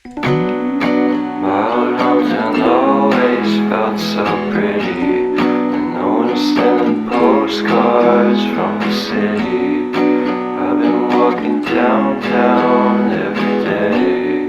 My old hometown always felt so pretty, and no one sending postcards from the city. I've been walking downtown every day.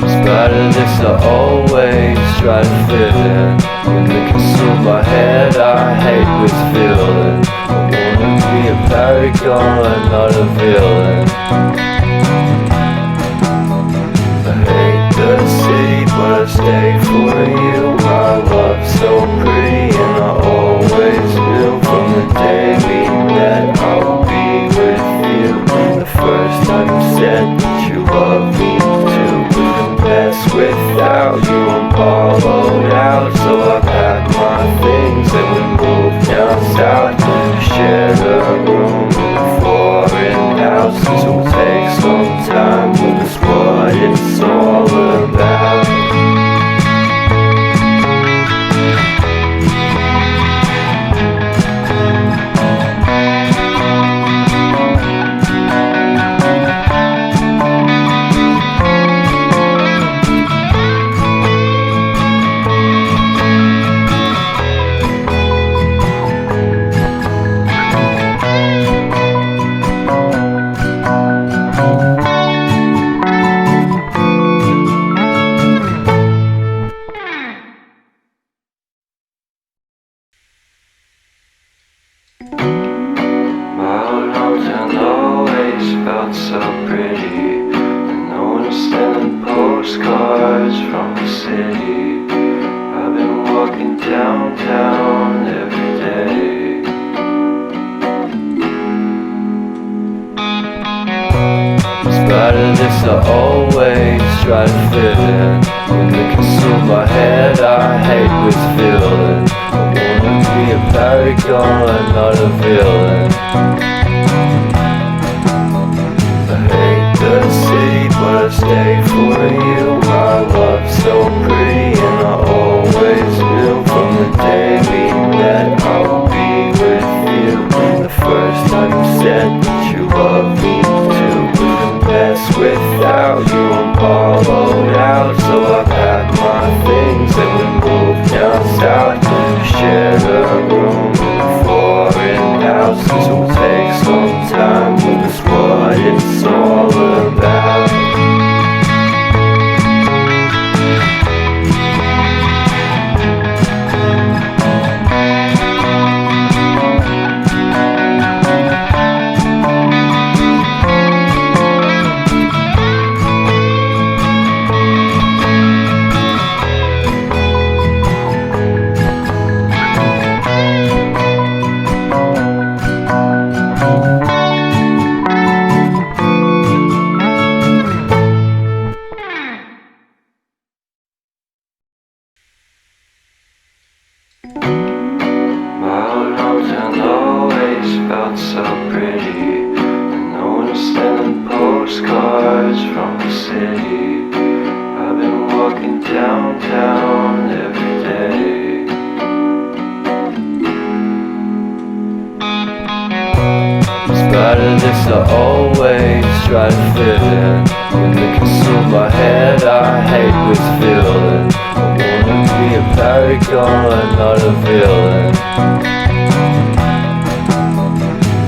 In spite of this, I always try to fit in. When they consume my head, I hate this feeling. I wanna be a paragon, not a villain. I hate the city, but I stay for you. My love's so pretty, and I always knew from the day we met I would be with you. The first time you said that you love me too. Couldn't pass without you, I'm hollowed out. So I packed my things and we moved down south. Shared a room in a foreign house. This will take some time, but that's what it's all about. My old hometown always felt so pretty, and no one sending postcards from the city. I've been walking downtown every day. In spite of this, I always try to fit in. When they consume my head, I hate this feeling. I wanna be a paragon, not a villain. I hate the city, but I stay for you. My love's so pretty, and I always knew from the day we met I would be with you. The first time you said that you love me too. Couldn't pass without you, I'm hollowed out. So I packed my things and we moved down south. Shared a room in a foreign house. This will take some time, but that's what it's all about. My old hometown always felt so pretty, and no one sending postcards from the city. I've been walking downtown every day. In spite of this, I always try to fit in. When they consume my head, I hate this feeling. I wanna be a paragon, not a villain.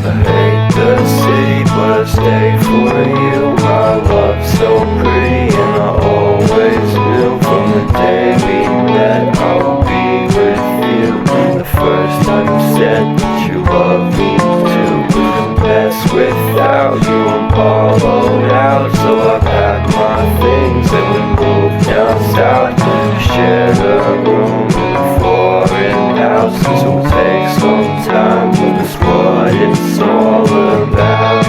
I hate the city, but I stay for you. My love's so pretty, and I always knew from the day we met I would be with you. The first time you said that you love me too. Couldn't pass without you, I'm hollowed out. So I packed my things and we moved down south. Shared a room in a foreign house. This will take some time, but that's what it's all about.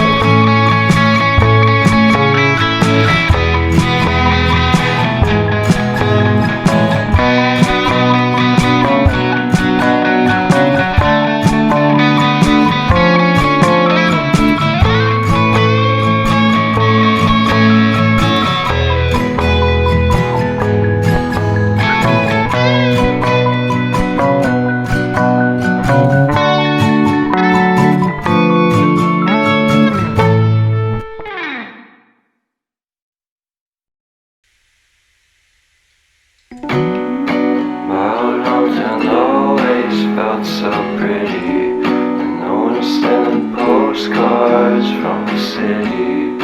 city.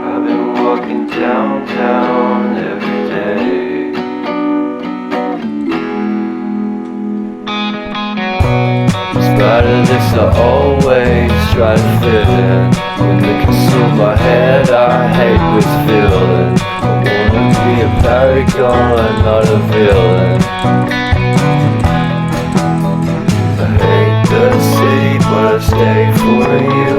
I've been walking downtown every day. In spite of this, I always try to fit in. When they consume my head, I hate this feeling. I wanna be a paragon, not a villain. I hate the city, but I stay for you.